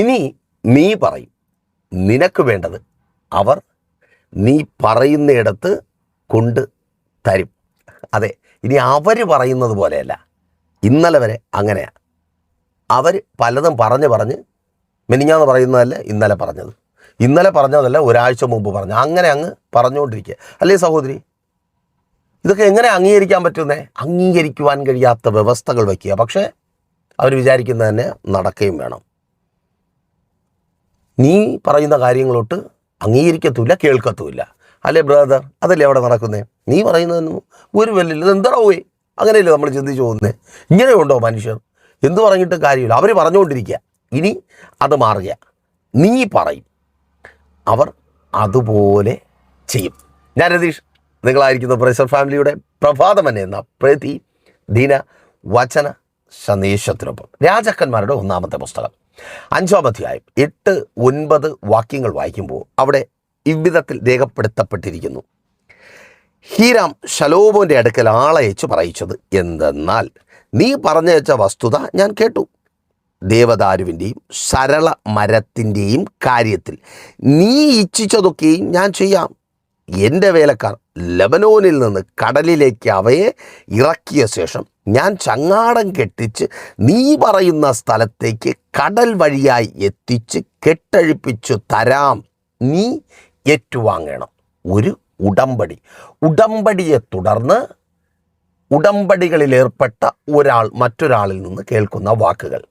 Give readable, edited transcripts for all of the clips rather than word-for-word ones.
ഇനി നീ പറയും, നിനക്ക് വേണ്ടത് അവർ നീ പറയുന്നിടത്ത് കൊണ്ട് തരും. അതെ, ഇനി അവർ പറയുന്നത് പോലെയല്ല. ഇന്നലെ വരെ അങ്ങനെയാണ്. അവർ പലതും പറഞ്ഞ് മിനിഞ്ഞാന്ന് പറയുന്നതല്ല ഇന്നലെ പറഞ്ഞത്, ഇന്നലെ പറഞ്ഞതല്ല ഒരാഴ്ച മുമ്പ് പറഞ്ഞു, അങ്ങനെ അങ്ങ് പറഞ്ഞുകൊണ്ടിരിക്കുക അല്ലേ സഹോദരി? ഇതൊക്കെ എങ്ങനെ അംഗീകരിക്കാൻ പറ്റുന്നേ? അംഗീകരിക്കുവാൻ കഴിയാത്ത വ്യവസ്ഥകൾ വയ്ക്കുക. പക്ഷേ അവർ വിചാരിക്കുന്നത് തന്നെ നടക്കുകയും വേണം. നീ പറയുന്ന കാര്യങ്ങളോട്ട് അംഗീകരിക്കത്തുമില്ല, കേൾക്കത്തുമില്ല. അല്ലേ ബ്രദർ? അതല്ലേ അവിടെ നടക്കുന്നേ? നീ പറയുന്നതൊന്നും ഒരു വല്ലില്ല, ഇതെന്താ പോയി? അങ്ങനെയല്ലേ നമ്മൾ ചിന്തിച്ചു പോകുന്നത്? ഇങ്ങനെയുണ്ടോ മനുഷ്യർ? എന്തു പറഞ്ഞിട്ട് കാര്യമില്ല, അവർ പറഞ്ഞുകൊണ്ടിരിക്കുക. ഇനി അത് മാറുക. നീ പറയും, അവർ അതുപോലെ ചെയ്യും. ഞാൻ രതീഷ്, നിങ്ങളായിരിക്കുന്ന പ്രൈസർ ഫാമിലിയുടെ പ്രഭാതം എന്ന പ്രതിദിന വചന സന്ദേശത്തിനൊപ്പം രാജാക്കന്മാരുടെ 1-ാമത്തെ പുസ്തകം 5-ാം അധ്യായം 8-9 വാക്യങ്ങൾ വായിക്കുമ്പോൾ അവിടെ ഇவ்விധത്തിൽ രേഖപ്പെടുത്തപ്പെട്ടിരിക്കുന്നു. ഹീരാം ശലോമോൻ്റെ അടുക്കൽ ആളയച്ച് പറയിച്ചത് എന്തെന്നാൽ, നീ പറഞ്ഞയച്ച വസ്തുത ഞാൻ കേട്ടു. ദേവദാരുവിൻ്റെയും സരള മരത്തിൻ്റെയും കാര്യത്തിൽ നീ ഇച്ഛിച്ചതൊക്കെയും ഞാൻ ചെയ്യാം. എൻ്റെ വേലക്കാർ ലബനോനിൽ നിന്ന് കടലിലേക്ക് അവയെ ഇറക്കിയ ശേഷം ഞാൻ ചങ്ങാടം കെട്ടിച്ച് നീ പറയുന്ന സ്ഥലത്തേക്ക് കടൽ വഴിയായി എത്തിച്ച് കെട്ടഴിപ്പിച്ചു തരാം. നീ ഏറ്റുവാങ്ങണം ഒരു ഉടമ്പടി. ഉടമ്പടിയെ തുടർന്ന് ഉടമ്പടികളിലേർപ്പെട്ട ഒരാൾ മറ്റൊരാളിൽ നിന്ന് കേൾക്കുന്ന വാക്കുകൾ.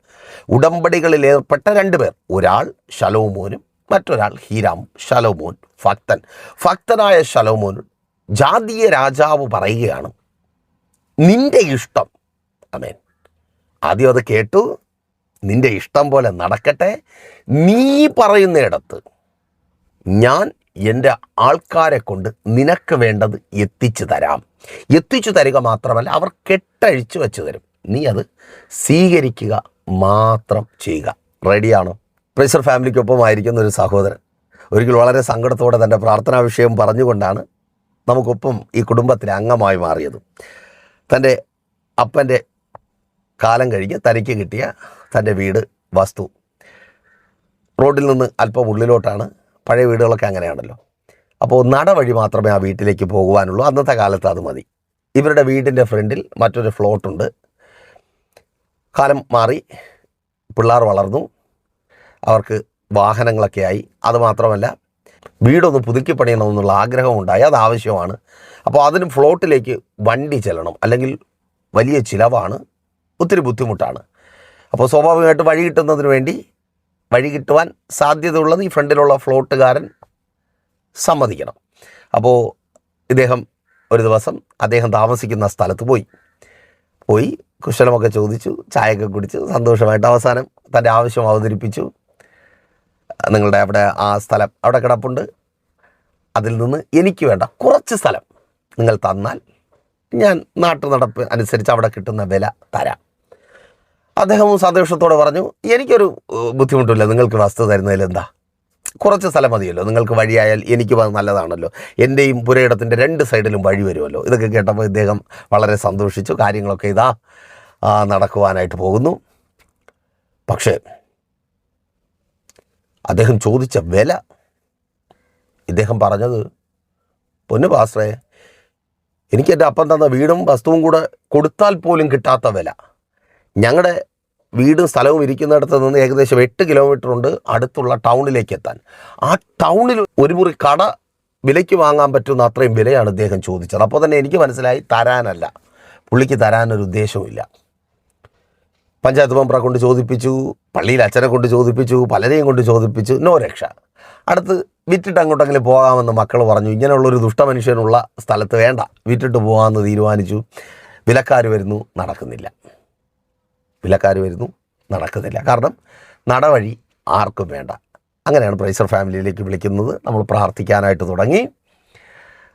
ഉടമ്പടികളിലേർപ്പെട്ട 2 പേർ, ഒരാൾ ശലോമോനും മറ്റൊരാൾ ഹീരാം. ശലോമോൻ ഭക്തനായ ശലോമോൻ ജാതീയ രാജാവ് പറയുകയാണ്, നിന്റെ ഇഷ്ടം. ആമേൻ. ആദ്യം അത് കേട്ടു. നിന്റെ ഇഷ്ടം പോലെ നടക്കട്ടെ. നീ പറയുന്നിടത്ത് ഞാൻ എൻ്റെ ആൾക്കാരെ കൊണ്ട് നിനക്ക് വേണ്ടത് എത്തിച്ചു തരാം. എത്തിച്ചു തരിക മാത്രമല്ല, അവർ കെട്ടഴിച്ചു വെച്ച് തരും. നീ അത് സ്വീകരിക്കുക മാത്രം ചെയ്യുക. റെഡിയാണോ? പ്രൈസർ ഫാമിലിക്കൊപ്പമായിരിക്കുന്ന ഒരു സഹോദരൻ ഒരിക്കൽ വളരെ സങ്കടത്തോടെ തൻ്റെ പ്രാർത്ഥനാ വിഷയം പറഞ്ഞുകൊണ്ടാണ് നമുക്കൊപ്പം ഈ കുടുംബത്തിലെ അംഗമായി മാറിയത്. തൻ്റെ അപ്പൻ്റെ കാലം കഴിഞ്ഞ് തനിക്ക് കിട്ടിയ തൻ്റെ വീട് വസ്തു റോഡിൽ നിന്ന് അല്പം ഉള്ളിലോട്ടാണ്. പഴയ വീടുകളൊക്കെ അങ്ങനെയാണല്ലോ. അപ്പോൾ നടവഴി മാത്രമേ ആ വീട്ടിലേക്ക് പോകുവാനുള്ളൂ. അന്നത്തെ കാലത്ത് അത് മതി. ഇവരുടെ വീടിൻ്റെ ഫ്രണ്ടിൽ മറ്റൊരു ഫ്ലോട്ടുണ്ട്. കാലം മാറി, പിള്ളേർ വളർന്നു, അവർക്ക് വാഹനങ്ങളൊക്കെ ആയി. അതുമാത്രമല്ല, വീടൊന്ന് പുതുക്കി പണിയണമെന്നുള്ള ആഗ്രഹമുണ്ടായി. അത് ആവശ്യമാണ്. അപ്പോൾ അതിന് ഫ്ലോട്ടിലേക്ക് വണ്ടി ചെല്ലണം, അല്ലെങ്കിൽ വലിയ ചിലവാണ്, ഒത്തിരി ബുദ്ധിമുട്ടാണ്. അപ്പോൾ സ്വാഭാവികമായിട്ട് വഴി കിട്ടുന്നതിന് വേണ്ടി, വഴി കിട്ടുവാൻ സാധ്യതയുള്ളത് ഈ ഫ്രണ്ടിലുള്ള ഫ്ലോട്ടുകാരൻ സമ്മതിക്കണം. അപ്പോൾ ഇദ്ദേഹം ഒരു ദിവസം അദ്ദേഹം താമസിക്കുന്ന സ്ഥലത്ത് പോയി കുശലമൊക്കെ ചോദിച്ചു, ചായയൊക്കെ കുടിച്ചു, സന്തോഷമായിട്ട് അവസാനം തൻ്റെ ആവശ്യം അവതരിപ്പിച്ചു. നിങ്ങളുടെ അവിടെ ആ സ്ഥലം അവിടെ കിടപ്പുണ്ട്, അതിൽ നിന്ന് എനിക്ക് വേണ്ട കുറച്ച് സ്ഥലം നിങ്ങൾ തന്നാൽ ഞാൻ നാട്ടു നടപ്പ് അനുസരിച്ച് അവിടെ കിട്ടുന്ന വില തരാം. അദ്ദേഹവും സന്തോഷത്തോടെ പറഞ്ഞു, എനിക്കൊരു ബുദ്ധിമുട്ടില്ല, നിങ്ങൾക്ക് വസ്തു തരുന്നതിൽ എന്താ, കുറച്ച് സ്ഥലം മതിയല്ലോ, നിങ്ങൾക്ക് വഴിയായാൽ എനിക്ക് നല്ലതാണല്ലോ, എൻ്റെയും പുരയിടത്തിൻ്റെ 2 സൈഡിലും വഴി വരുമല്ലോ. ഇതൊക്കെ കേട്ടപ്പോൾ ഇദ്ദേഹം വളരെ സന്തോഷിച്ചു. കാര്യങ്ങളൊക്കെ ഇതാ നടക്കുവാനായിട്ട് പോകുന്നു. പക്ഷേ അദ്ദേഹം ചോദിച്ച വില, ഇദ്ദേഹം പറഞ്ഞത്, പൊന്നു പാസ്റ്ററേ, എനിക്ക് എൻ്റെ അപ്പം തന്ന വീടും വസ്തുവും കൂടെ കൊടുത്താൽ പോലും കിട്ടാത്ത വില. ഞങ്ങളുടെ വീടും സ്ഥലവും ഇരിക്കുന്നിടത്ത് നിന്ന് ഏകദേശം 8 കിലോമീറ്റർ ഉണ്ട് അടുത്തുള്ള ടൗണിലേക്ക് എത്താൻ. ആ ടൗണിൽ ഒരു മുറി കട വിലയ്ക്ക് വാങ്ങാൻ പറ്റുന്ന അത്രയും വിലയാണ് അദ്ദേഹം ചോദിച്ചത്. അപ്പോൾ തന്നെ എനിക്ക് മനസ്സിലായി, തരാനല്ല, പുള്ളിക്ക് തരാനൊരു ഉദ്ദേശവുമില്ല. പഞ്ചായത്ത് മെമ്പറെ കൊണ്ട് ചോദിപ്പിച്ചു, പള്ളിയിൽ അച്ഛനെ കൊണ്ട് ചോദിപ്പിച്ചു, പലരെയും കൊണ്ട് ചോദിപ്പിച്ചു, നോ രക്ഷ. അടുത്ത് വിറ്റിട്ട് അങ്ങോട്ടെങ്കിലും പോകാമെന്ന് മക്കൾ പറഞ്ഞു. ഇങ്ങനെയുള്ളൊരു ദുഷ്ടമനുഷ്യനുള്ള സ്ഥലത്ത് വേണ്ട, വിറ്റിട്ട് പോകാമെന്ന് തീരുമാനിച്ചു. വിലക്കാർ വരുന്നു, നടക്കുന്നില്ല. കാരണം നടവഴി ആർക്കും വേണ്ട. അങ്ങനെയാണ് പ്രൈസർ ഫാമിലിയിലേക്ക് വിളിക്കുന്നത്. നമ്മൾ പ്രാർത്ഥിക്കാനായിട്ട് തുടങ്ങി.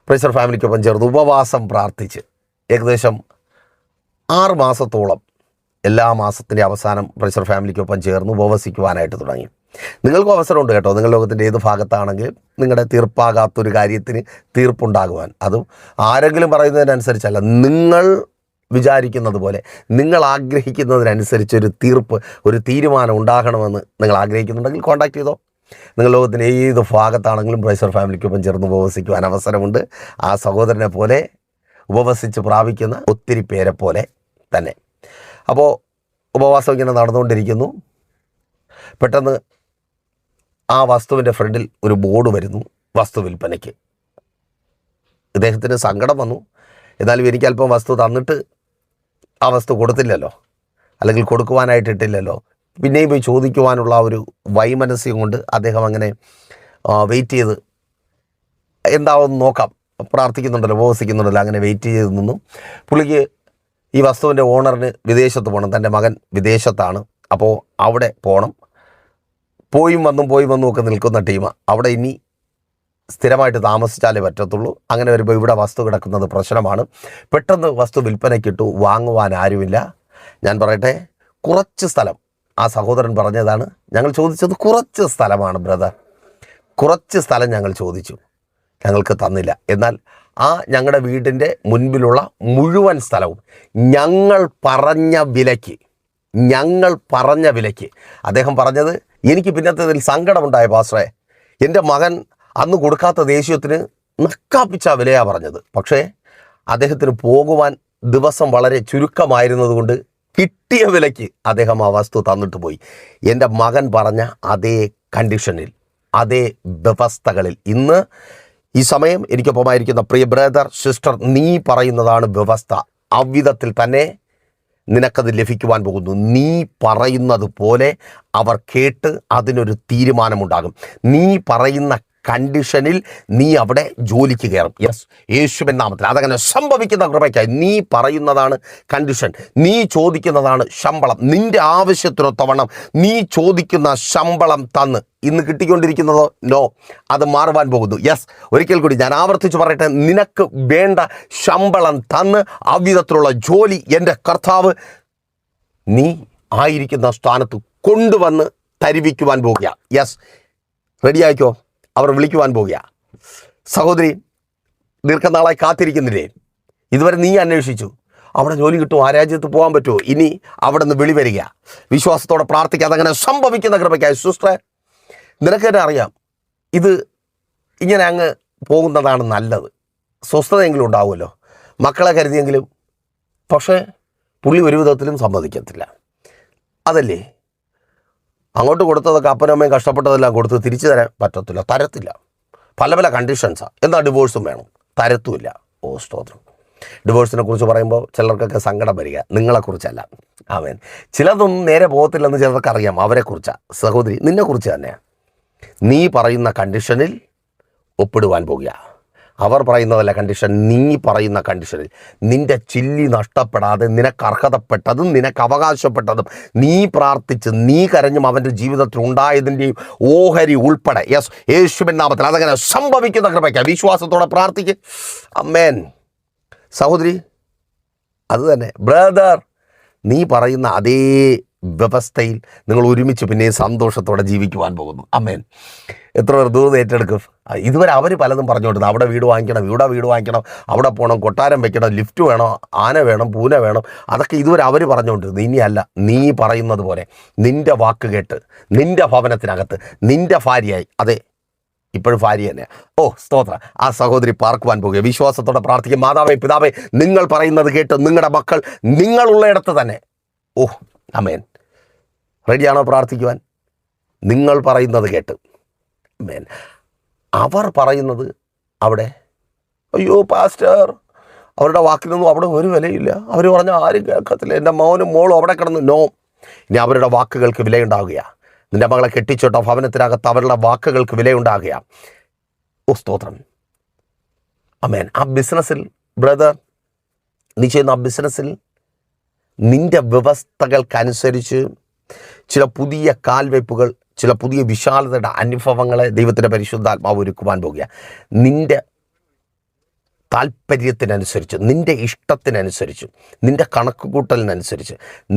പ്രൈസർ ഫാമിലിക്കൊപ്പം ചേർന്ന് ഉപവാസം പ്രാർത്ഥിച്ച് ഏകദേശം 6 മാസത്തോളം എല്ലാ മാസത്തിൻ്റെ അവസാനം പ്രൈസർ ഫാമിലിക്കൊപ്പം ചേർന്ന് ഉപവസിക്കുവാനായിട്ട് തുടങ്ങി. നിങ്ങൾക്കും അവസരമുണ്ട് കേട്ടോ. നിങ്ങൾ ലോകത്തിൻ്റെ ഏത് ഭാഗത്താണെങ്കിലും നിങ്ങളുടെ തീർപ്പാകാത്തൊരു കാര്യത്തിന് തീർപ്പുണ്ടാകുവാൻ, അതും ആരെങ്കിലും പറയുന്നതിനനുസരിച്ചല്ല, നിങ്ങൾ വിചാരിക്കുന്നത് പോലെ, നിങ്ങൾ ആഗ്രഹിക്കുന്നതിനനുസരിച്ച് ഒരു തീരുമാനം ഉണ്ടാകണമെന്ന് നിങ്ങൾ ആഗ്രഹിക്കുന്നുണ്ടെങ്കിൽ കോൺടാക്ട് ചെയ്തോ. നിങ്ങൾ ലോകത്തിൻ്റെ ഏത് ഭാഗത്താണെങ്കിലും പ്രൈസർ ഫാമിലിക്കൊപ്പം ചേർന്ന് ഉപവസിക്കുവാൻ അവസരമുണ്ട്. ആ സഹോദരനെ പോലെ ഉപവസിച്ച് പ്രാപിക്കുന്ന ഒത്തിരി പേരെ പോലെ തന്നെ. അപ്പോൾ ഉപവാസം ഇങ്ങനെ നടന്നുകൊണ്ടിരിക്കുന്നു. പെട്ടെന്ന് ആ വസ്തുവിൻ്റെ ഫ്രണ്ടിൽ ഒരു ബോർഡ് വരുന്നു, വസ്തു വിൽപ്പനയ്ക്ക്. ഇദ്ദേഹത്തിന് സങ്കടം വന്നു. എന്നാലും എനിക്കല്പം വസ്തു തന്നിട്ട് ആ വസ്തു കൊടുത്തില്ലല്ലോ, അല്ലെങ്കിൽ കൊടുക്കുവാനായിട്ടിട്ടില്ലല്ലോ. പിന്നെയും പോയി ചോദിക്കുവാനുള്ള ഒരു വൈമനസ്യം കൊണ്ട് അദ്ദേഹം അങ്ങനെ വെയിറ്റ് ചെയ്ത് എന്താവെന്ന് നോക്കാം, പ്രാർത്ഥിക്കുന്നുണ്ടല്ലോ, ഉപവസിക്കുന്നുണ്ടല്ലോ, അങ്ങനെ വെയിറ്റ് ചെയ്ത് നിന്നു. പുള്ളിക്ക് ഈ വസ്തുവിൻ്റെ ഓണറിന് വിദേശത്ത് പോകണം. തൻ്റെ മകൻ വിദേശത്താണ്. അപ്പോൾ അവിടെ പോകണം. പോയും വന്നും ഒക്കെ നിൽക്കുന്ന ടീമാണ്. അവിടെ ഇനി സ്ഥിരമായിട്ട് താമസിച്ചാലേ പറ്റത്തുള്ളൂ. അങ്ങനെ വരുമ്പോൾ ഇവിടെ വസ്തു കിടക്കുന്നത് പ്രശ്നമാണ്. പെട്ടെന്ന് വസ്തു വിൽപ്പനയ്ക്കിട്ടു. വാങ്ങുവാൻ ആരുമില്ല. ഞാൻ പറയട്ടെ, കുറച്ച് സ്ഥലം, ആ സഹോദരൻ പറഞ്ഞതാണ്, ഞങ്ങൾ ചോദിച്ചത് കുറച്ച് സ്ഥലമാണ് ബ്രദർ, കുറച്ച് സ്ഥലം ഞങ്ങൾ ചോദിച്ചു, ഞങ്ങൾക്ക് തന്നില്ല. എന്നാൽ ആ ഞങ്ങളുടെ വീടിൻ്റെ മുൻപിലുള്ള മുഴുവൻ സ്ഥലവും ഞങ്ങൾ പറഞ്ഞ വിലയ്ക്ക് അദ്ദേഹം പറഞ്ഞത്, എനിക്ക് പിന്നത്തേതിൽ സങ്കടമുണ്ടായ പാസ്റ്ററെ, എൻ്റെ മകൻ അന്ന് കൊടുക്കാത്ത ദേഷ്യത്തിന് നക്കാപ്പിച്ച വിലയാണ് പറഞ്ഞത്. പക്ഷേ അദ്ദേഹത്തിന് പോകുവാൻ ദിവസം വളരെ ചുരുക്കമായിരുന്നതുകൊണ്ട് കിട്ടിയ വിലയ്ക്ക് അദ്ദേഹം ആ വസ്തു തന്നിട്ട് പോയി. എൻ്റെ മകൻ പറഞ്ഞ അതേ കണ്ടീഷനിൽ, അതേ വ്യവസ്ഥകളിൽ ഇന്ന് ഈ സമയം എനിക്കൊപ്പമായിരിക്കുന്ന പ്രിയ ബ്രദർ സിസ്റ്റർ, നീ പറയുന്നതാണ് വ്യവസ്ഥ. അவ்விധത്തിൽ തന്നെ നിനക്കത് ലഭിക്കുവാൻ പോകുന്നു. നീ പറയുന്നത് പോലെ അവർ കേട്ട് അതിനൊരു തീരുമാനമുണ്ടാകും. നീ പറയുന്ന കണ്ടീഷനിൽ നീ അവിടെ ജോലിക്ക് കയറും. യെസ്, യേശുവിൻ നാമത്തിൽ അതങ്ങനെ സംഭവിക്കുന്ന കൃപയ്ക്കായി. നീ പറയുന്നതാണ് കണ്ടീഷൻ, നീ ചോദിക്കുന്നതാണ് ശമ്പളം. നിന്റെ ആവശ്യത്തിനൊത്തവണ്ണം നീ ചോദിക്കുന്ന ശമ്പളം തന്ന് ഇന്ന് കിട്ടിക്കൊണ്ടിരിക്കുന്നതോ നോ, അത് മാറുവാൻ പോകുന്നു. യെസ്, ഒരിക്കൽ കൂടി ഞാൻ ആവർത്തിച്ച് പറയട്ടെ, നിനക്ക് വേണ്ട ശമ്പളം തന്ന് അவ்விധത്തിലുള്ള ജോലി എൻ്റെ കർത്താവ് നീ ആയിരിക്കുന്ന സ്ഥാനത്ത് കൊണ്ടുവന്ന് തരിവിക്കുവാൻ പോകുക. യെസ്, റെഡിയായിക്കോ, അവർ വിളിക്കുവാൻ പോകുക. സഹോദരി, ദീർഘനാളായി കാത്തിരിക്കുന്നില്ലേ? ഇതുവരെ നീ അന്വേഷിച്ചു, അവിടെ ജോലി കിട്ടുമോ, ആ രാജ്യത്ത് പോകാൻ പറ്റുമോ? ഇനി അവിടെ നിന്ന് വിളി വരിക. വിശ്വാസത്തോടെ പ്രാർത്ഥിക്കുക. അതങ്ങനെ സംഭവിക്കുന്ന കൃപയ്ക്കായി. സിസ്റ്ററെ, നിനക്ക് തന്നെ അറിയാം, ഇത് ഇങ്ങനെ അങ്ങ് പോകുന്നതാണ് നല്ലത്. സ്വസ്ഥതയെങ്കിലും ഉണ്ടാവുമല്ലോ, മക്കളെ കരുതിയെങ്കിലും. പക്ഷേ പുള്ളി ഒരു വിധത്തിലും സമ്മതിക്കത്തില്ല. അതല്ലേ, അങ്ങോട്ട് കൊടുത്തതൊക്കെ അപ്പനമ്മയും കഷ്ടപ്പെട്ടതെല്ലാം കൊടുത്ത് തിരിച്ചു തരാൻ തരത്തില്ല. പല കണ്ടീഷൻസാണ്. എന്താ ഡിവോഴ്സും വേണം, തരത്തുമില്ല. ഓ സ്തോത്രം. ഡിവോഴ്സിനെ കുറിച്ച് പറയുമ്പോൾ ചിലർക്കൊക്കെ സങ്കടം വരിക, നിങ്ങളെക്കുറിച്ചല്ല. ആമേൻ. ചിലതൊന്നും നേരെ പോകത്തില്ലെന്ന് ചിലർക്ക് അറിയാം, അവരെക്കുറിച്ചാണ്. സഹോദരി, നിന്നെക്കുറിച്ച് തന്നെയാണ്. നീ പറയുന്ന കണ്ടീഷനിൽ ഒപ്പിടുവാൻ പോകുക. അവർ പറയുന്നതല്ല കണ്ടീഷൻ, നീ പറയുന്ന കണ്ടീഷനിൽ നിൻ്റെ ചില്ലി നഷ്ടപ്പെടാതെ നിനക്ക് അർഹതപ്പെട്ടതും നിനക്ക് അവകാശപ്പെട്ടതും നീ പ്രാർത്ഥിച്ച് നീ കരഞ്ഞും അവൻ്റെ ജീവിതത്തിൽ ഉണ്ടായതിൻ്റെയും ഓഹരി ഉൾപ്പെടെ, യെസ്, യേശുവിൻ നാമത്തിൽ അതങ്ങനെ സംഭവിക്കുന്ന കൃപയ്ക്ക് വിശ്വാസത്തോടെ പ്രാർത്ഥിക്കുക. അമ്മേൻ. സഹോദരി, അത് തന്നെ ബ്രദർ, നീ പറയുന്ന അതേ വ്യവസ്ഥയിൽ നിങ്ങൾ ഒരുമിച്ച് പിന്നെ സന്തോഷത്തോടെ ജീവിക്കുവാൻ പോകുന്നു. അമ്മേൻ. എത്ര പേർ ദൂരം ഏറ്റെടുക്കും? ഇതുവരെ അവർ പലതും പറഞ്ഞുകൊണ്ടിരുന്നു. അവിടെ വീട് വാങ്ങിക്കണം, ഇവിടെ വീട് വാങ്ങിക്കണം, അവിടെ പോകണം, കൊട്ടാരം വെക്കണം, ലിഫ്റ്റ് വേണം, ആന വേണം, പൂന വേണം. അതൊക്കെ ഇതുവരെ അവർ പറഞ്ഞുകൊണ്ടിരുന്നു. ഇനിയല്ല, നീ പറയുന്നത് പോലെ നിൻ്റെ വാക്ക് കേട്ട് നിൻ്റെ ഭവനത്തിനകത്ത് നിൻ്റെ ഭാര്യയായി, അതെ ഇപ്പോഴും ഭാര്യ തന്നെയാണ്. ഓ സ്തോത്രം. ആ സഹോദരി പാർക്കുവാൻ പോകുക. വിശ്വാസത്തോടെ പ്രാർത്ഥിക്കും. മാതാവേ, പിതാവേ, നിങ്ങൾ പറയുന്നത് കേട്ട് നിങ്ങളുടെ മക്കൾ നിങ്ങളുള്ളയിടത്ത് തന്നെ. ഓ അമേൻ. റെഡിയാണോ പ്രാർത്ഥിക്കുവാൻ? നിങ്ങൾ പറയുന്നത് കേട്ട്. അമേൻ. അവർ പറയുന്നത് അവിടെ, അയ്യോ പാസ്റ്റർ, അവരുടെ വാക്കിനൊന്നും അവിടെ ഒരു വിലയില്ല, അവർ പറഞ്ഞാൽ ആരും കേൾക്കത്തില്ല, എൻ്റെ മോനും മോളും അവിടെ കിടന്നു. നോ, ഇനി അവരുടെ വാക്കുകൾക്ക് വിലയുണ്ടാകുകയാണ്. നിൻ്റെ മകളെ കെട്ടിച്ചോട്ടോ ഭവനത്തിനകത്ത് അവരുടെ വാക്കുകൾക്ക് വിലയുണ്ടാകുക. ഓ സ്തോത്രം. അമേൻ. ആ ബിസിനസ്സിൽ ബ്രദർ, നീ ചെയ്യുന്ന ആ ബിസിനസ്സിൽ നിൻ്റെ വ്യവസ്ഥകൾക്കനുസരിച്ച് ചില പുതിയ കാൽവയ്പ്പുകൾ, ചില പുതിയ വിശാലതയുടെ അനുഭവങ്ങളെ ദൈവത്തിൻ്റെ പരിശുദ്ധാത്മാവ് ഒരുക്കുവാൻ പോകുക. നിൻ്റെ താല്പര്യത്തിനനുസരിച്ച്, നിൻ്റെ ഇഷ്ടത്തിനനുസരിച്ച്, നിൻ്റെ കണക്കുകൂട്ടലിനനുസരിച്ച്,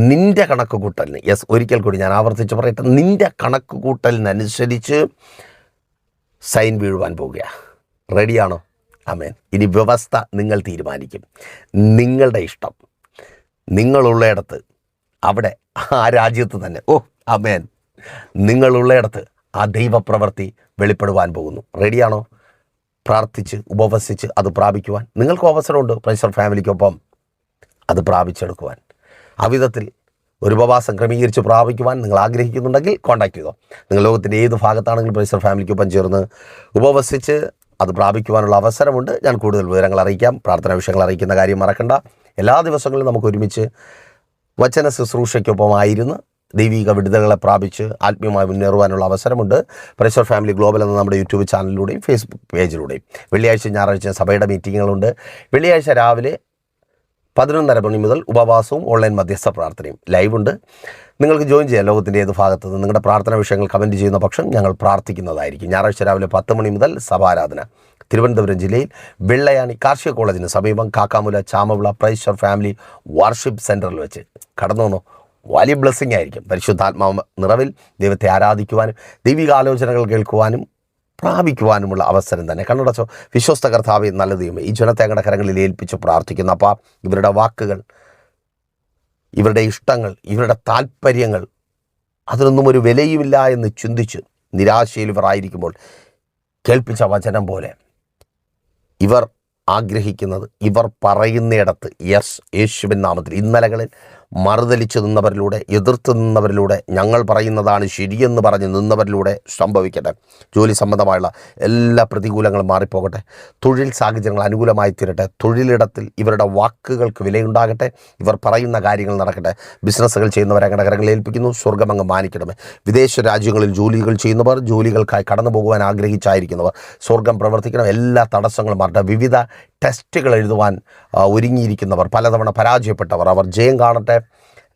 നിൻ്റെ കണക്കുകൂട്ടലിന്, യെസ്, ഒരിക്കൽ കൂടി ഞാൻ ആവർത്തിച്ച് പറയട്ടെ, നിൻ്റെ കണക്കുകൂട്ടലിനനുസരിച്ച് സൈൻ വീഴുവാൻ പോകുക. റെഡിയാണോ? ആമേൻ. ഇനി വ്യവസ്ഥ നിങ്ങൾ തീരുമാനിക്കും. നിങ്ങളുടെ ഇഷ്ടം, നിങ്ങളുള്ളയിടത്ത് അവിടെ ആ രാജ്യത്ത് തന്നെ ആമേൻ, നിങ്ങളുള്ളയിടത്ത് ആ ദൈവപ്രവൃത്തി വെളിപ്പെടുവാൻ പോകുന്നു. റെഡിയാണോ? പ്രാർത്ഥിച്ച് ഉപവസിച്ച് അത് പ്രാപിക്കുവാൻ നിങ്ങൾക്കും അവസരമുണ്ട്. പ്രൈസർ ഫാമിലിക്കൊപ്പം അത് പ്രാപിച്ചെടുക്കുവാൻ. ആ വിധത്തിൽ ഒരു ഉപവാസം ക്രമീകരിച്ച് പ്രാപിക്കുവാൻ നിങ്ങൾ ആഗ്രഹിക്കുന്നുണ്ടെങ്കിൽ കോൺടാക്ട് ചെയ്തോ. നിങ്ങൾ ലോകത്തിൻ്റെ ഏത് ഭാഗത്താണെങ്കിലും പ്രൈസർ ഫാമിലിക്കൊപ്പം ചേർന്ന് ഉപവസിച്ച് അത് പ്രാപിക്കുവാനുള്ള അവസരമുണ്ട്. ഞാൻ കൂടുതൽ വിവരങ്ങൾ അറിയിക്കാം. പ്രാർത്ഥനാ വിഷയങ്ങൾ അറിയിക്കുന്ന കാര്യം മറക്കണ്ട. എല്ലാ ദിവസങ്ങളിലും നമുക്ക് ഒരുമിച്ച് വചന ശുശ്രൂഷയ്ക്കൊപ്പമായിരുന്ന് ദൈവിക വിടുതലുകളെ പ്രാപിച്ച് ആത്മീയമായി മുന്നേറുവാനുള്ള അവസരമുണ്ട്. പ്രൈസർ ഫാമിലി ഗ്ലോബൽ എന്ന നമ്മുടെ യൂട്യൂബ് ചാനലിലൂടെയും ഫേസ്ബുക്ക് പേജിലൂടെയും. വെള്ളിയാഴ്ച ഞായറാഴ്ച സഭയുടെ മീറ്റിങ്ങുകളുണ്ട്. വെള്ളിയാഴ്ച രാവിലെ 11:30 മണി മുതൽ ഉപവാസവും ഓൺലൈൻ മധ്യസ്ഥ പ്രാർത്ഥനയും ലൈവുണ്ട്. നിങ്ങൾക്ക് ജോയിൻ ചെയ്യാം. ലോകത്തിൻ്റെ ഏത് ഭാഗത്ത് നിന്ന് നിങ്ങളുടെ പ്രാർത്ഥന വിഷയങ്ങൾ കമൻറ്റ് ചെയ്യുന്ന പക്ഷം ഞങ്ങൾ പ്രാർത്ഥിക്കുന്നതായിരിക്കും. ഞായറാഴ്ച രാവിലെ 10 മണി മുതൽ സഭാരാധന. തിരുവനന്തപുരം ജില്ലയിൽ വെള്ളയാണി കാർഷിക കോളേജിന് സമീപം കാക്കാമുല ചാമവിള പ്രൈസർ ഫാമിലി വർഷിപ്പ് സെൻറ്ററിൽ വെച്ച് കടന്നു വന്നു. വലിയ ബ്ലെസ്സിങ് ആയിരിക്കും. പരിശുദ്ധാത്മാവ് നിറവിൽ ദൈവത്തെ ആരാധിക്കുവാനും ദൈവിക ആലോചനകൾ കേൾക്കുവാനും പ്രാപിക്കുവാനുമുള്ള അവസരം തന്നെ. കണ്ണടച്ചോ. വിശ്വസ്ത കർത്താവേ, നല്ല ദൈവമേ, ഈ ജനത്തെ അങ്ങയുടെ കരങ്ങളിൽ ഏൽപ്പിച്ച് പ്രാർത്ഥിക്കുന്നു. അപ്പോൾ ഇവരുടെ വാക്കുകൾ, ഇവരുടെ ഇഷ്ടങ്ങൾ, ഇവരുടെ താല്പര്യങ്ങൾ, അതിനൊന്നും ഒരു വിലയുമില്ല എന്ന് ചിന്തിച്ച് നിരാശയിൽ ഇവർ ആയിരിക്കുമ്പോൾ കേൾപ്പിച്ച വചനം പോലെ ഇവർ ആഗ്രഹിക്കുന്നത്, ഇവർ പറയുന്നിടത്ത് യേശുവിൻ നാമത്തിൽ ഇന്നലകളിൽ മറുതലിച്ച് നിന്നവരിലൂടെ, എതിർത്ത് നിന്നവരിലൂടെ, ഞങ്ങൾ പറയുന്നതാണ് ശരിയെന്ന് പറഞ്ഞ് നിന്നവരിലൂടെ സംഭവിക്കട്ടെ. ജോലി സംബന്ധമായുള്ള എല്ലാ പ്രതികൂലങ്ങളും മാറിപ്പോകട്ടെ. തൊഴിൽ സാഹചര്യങ്ങൾ അനുകൂലമായി തീരട്ടെ. തൊഴിലിടത്തിൽ ഇവരുടെ വാക്കുകൾക്ക് വിലയുണ്ടാകട്ടെ. ഇവർ പറയുന്ന കാര്യങ്ങൾ നടക്കട്ടെ. ബിസിനസ്സുകൾ ചെയ്യുന്നവരെ അങ്ങനെ കരങ്ങളിൽ ഏൽപ്പിക്കുന്നു. സ്വർഗ്ഗമങ്ങ് മാനിക്കണമേ. വിദേശ രാജ്യങ്ങളിൽ ജോലികൾ ചെയ്യുന്നവർ, ജോലികൾക്കായി കടന്നു പോകുവാൻ ആഗ്രഹിച്ചായിരിക്കുന്നവർ, സ്വർഗം പ്രവർത്തിക്കണം. എല്ലാ തടസ്സങ്ങളും മാറട്ടെ. വിവിധ ടെസ്റ്റുകൾ എഴുതുവാൻ ഒരുങ്ങിയിരിക്കുന്നവർ, പലതവണ പരാജയപ്പെട്ടവർ, അവർ ജയം കാണട്ടെ.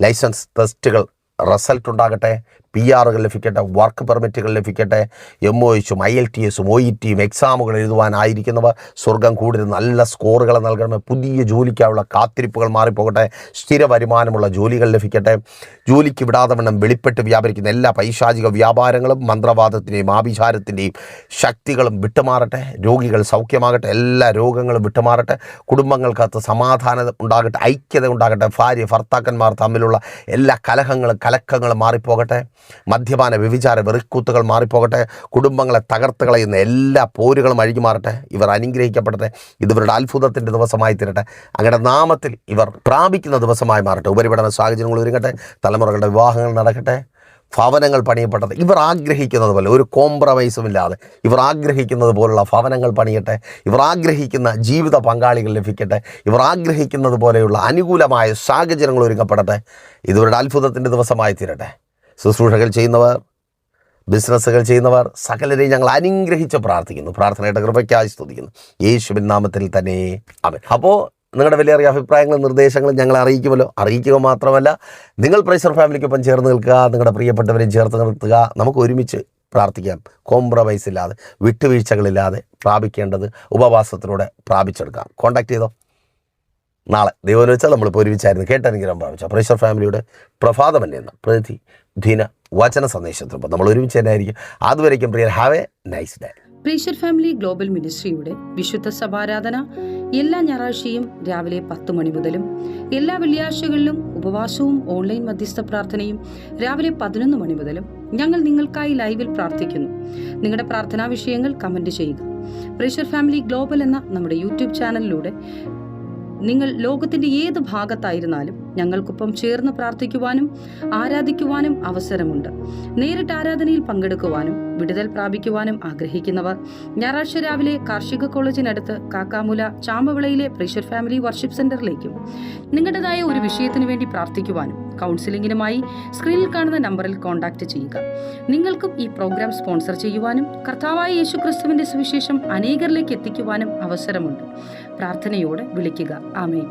ലൈസൻസ് ടെസ്റ്റുകൾ റിസൾട്ട് ഉണ്ടാകട്ടെ. PR ലഭിക്കട്ടെ. വർക്ക് പെർമിറ്റുകൾ ലഭിക്കട്ടെ. MOHും IELTSും OETയും എക്സാമുകൾ എഴുതുവാനായിരിക്കുന്നവർ സ്വർഗം കൂടുതൽ നല്ല സ്കോറുകൾ നൽകണമേ. പുതിയ ജോലിക്കായുള്ള കാത്തിരിപ്പുകൾ മാറിപ്പോകട്ടെ. സ്ഥിര വരുമാനമുള്ള ജോലികൾ ലഭിക്കട്ടെ. ജോലിക്ക് വിടാതെ വണ്ണം വെളിപ്പെട്ട് വ്യാപരിക്കുന്ന എല്ലാ പൈശാചിക വ്യാപാരങ്ങളും മന്ത്രവാദത്തിൻ്റെയും ആഭിചാരത്തിൻ്റെയും ശക്തികളും വിട്ടുമാറട്ടെ. രോഗികൾ സൗഖ്യമാകട്ടെ. എല്ലാ രോഗങ്ങളും വിട്ടുമാറട്ടെ. കുടുംബങ്ങൾക്കകത്ത് സമാധാനം ഉണ്ടാകട്ടെ. ഐക്യത ഉണ്ടാകട്ടെ. ഭാര്യ ഭർത്താക്കന്മാർ തമ്മിലുള്ള എല്ലാ കലഹങ്ങളും കലക്കങ്ങളും മാറിപ്പോകട്ടെ. മദ്യപാന വ്യഭിചാര വെറിക്കൂത്തുകൾ മാറിപ്പോകട്ടെ. കുടുംബങ്ങളെ തകർത്ത് കളയുന്ന എല്ലാ പോരുകളും അഴിഞ്ഞു മാറട്ടെ. ഇവർ അനുഗ്രഹിക്കപ്പെടട്ടെ. ഇതിവരുടെ അത്ഭുതത്തിൻ്റെ ദിവസമായി തീരട്ടെ. അങ്ങനെ നാമത്തിൽ ഇവർ പ്രാപിക്കുന്ന ദിവസമായി മാറട്ടെ. ഉപരിപഠന സാഹചര്യങ്ങൾ ഒരുങ്ങട്ടെ. തലമുറകളുടെ വിവാഹങ്ങൾ നടക്കട്ടെ. ഭവനങ്ങൾ പണിയപ്പെട്ടത് ഇവർ ആഗ്രഹിക്കുന്നത് പോലെ, ഒരു കോംപ്രമൈസും ഇല്ലാതെ ഇവർ ആഗ്രഹിക്കുന്നത് പോലുള്ള ഭവനങ്ങൾ പണിയട്ടെ. ഇവർ ആഗ്രഹിക്കുന്ന ജീവിത പങ്കാളികൾ ലഭിക്കട്ടെ. ഇവർ ആഗ്രഹിക്കുന്നത് പോലെയുള്ള അനുകൂലമായ സാഹചര്യങ്ങൾ ഒരുങ്ങപ്പെടട്ടെ. ഇവരുടെ അത്ഭുതത്തിൻ്റെ ദിവസമായി തീരട്ടെ. ശുശ്രൂഷകൾ ചെയ്യുന്നവർ, ബിസിനസ്സുകൾ ചെയ്യുന്നവർ സകലരെയും ഞങ്ങൾ അനുഗ്രഹിച്ച് പ്രാർത്ഥിക്കുന്നു. പ്രാർത്ഥനയുടെ കൃപയ്ക്കായി സ്തുതിക്കുന്നു. യേശുവിൻ നാമത്തിൽ തന്നെ ആമേൻ. അപ്പോൾ നിങ്ങളുടെ വിലയേറിയ അഭിപ്രായങ്ങളും നിർദ്ദേശങ്ങളും ഞങ്ങളെ അറിയിക്കുമല്ലോ. അറിയിക്കുക മാത്രമല്ല, നിങ്ങൾ പ്രൈസർ ഫാമിലിക്കൊപ്പം ചേർന്ന് നിൽക്കുക. നിങ്ങളുടെ പ്രിയപ്പെട്ടവരെയും ചേർത്ത് നിർത്തുക. നമുക്ക് ഒരുമിച്ച് പ്രാർത്ഥിക്കാം. കോംപ്രമൈസ് ഇല്ലാതെ, വിട്ടുവീഴ്ചകളില്ലാതെ പ്രാപിക്കേണ്ടത് ഉപവാസത്തിലൂടെ പ്രാപിച്ചെടുക്കാം. കോൺടാക്ട് ചെയ്തോ. നാളെ ദൈവം വെച്ചാൽ നമ്മളിപ്പോൾ ഒരുമിച്ചായിരുന്നു കേട്ടനുഗ്രഹം പ്രാപിച്ച പ്രൈസർ ഫാമിലിയുടെ പ്രഭാതം എന്ന പ്രതിദിന വചന സന്ദേശത്തിനൊപ്പം നമ്മൾ ഒരുമിച്ച് തന്നെ ആയിരിക്കും. അതുവരേക്കും പ്രിയർ, have a nice day. Praiser family global മിനിസ്ട്രിയുടെ വിശുദ്ധ സഭാരാധന എല്ലാ ഞായറാഴ്ചയും രാവിലെ 10 മണി മുതലും എല്ലാ വെള്ളിയാഴ്ചകളിലും ഉപവാസവും ഓൺലൈൻ മധ്യസ്ഥ പ്രാർത്ഥനയും രാവിലെ 11 മണി മുതലും ഞങ്ങൾ നിങ്ങൾക്കായി ലൈവിൽ പ്രാർത്ഥിക്കുന്നു. നിങ്ങളുടെ പ്രാർത്ഥനാ വിഷയങ്ങൾ കമന്റ് ചെയ്യുക. പ്രൈസർ ഫാമിലി ഗ്ലോബൽ എന്ന നമ്മുടെ യൂട്യൂബ് ചാനലിലൂടെ നിങ്ങൾ ലോകത്തിന്റെ ഏത് ഭാഗത്തായിരുന്നാലും ഞങ്ങൾക്കൊപ്പം ചേർന്ന് പ്രാർത്ഥിക്കുവാനും ആരാധിക്കുവാനും അവസരമുണ്ട്. നേരിട്ട് ആരാധനയിൽ പങ്കെടുക്കുവാനും വിടുതൽ പ്രാപിക്കുവാനും ആഗ്രഹിക്കുന്നവർ ഞായറാഴ്ച രാവിലെ കാർഷിക കോളേജിനടുത്ത് കാക്കാമുല ചാമവിളയിലെ പ്രൈസർ ഫാമിലി വർഷിപ്പ് സെന്ററിലേക്കും നിങ്ങളുടേതായ ഒരു വിഷയത്തിനു വേണ്ടി പ്രാർത്ഥിക്കുവാനും കൗൺസിലിംഗിനുമായി സ്ക്രീനിൽ കാണുന്ന നമ്പറിൽ കോൺടാക്ട് ചെയ്യുക. നിങ്ങൾക്കും ഈ പ്രോഗ്രാം സ്പോൺസർ ചെയ്യുവാനും കർത്താവായ യേശുക്രിസ്തുവിന്റെ സുവിശേഷം അനേകരിലേക്ക് എത്തിക്കുവാനും അവസരമുണ്ട്. പ്രാർത്ഥനയോടെ വിളിക്കുക. ആമേൻ.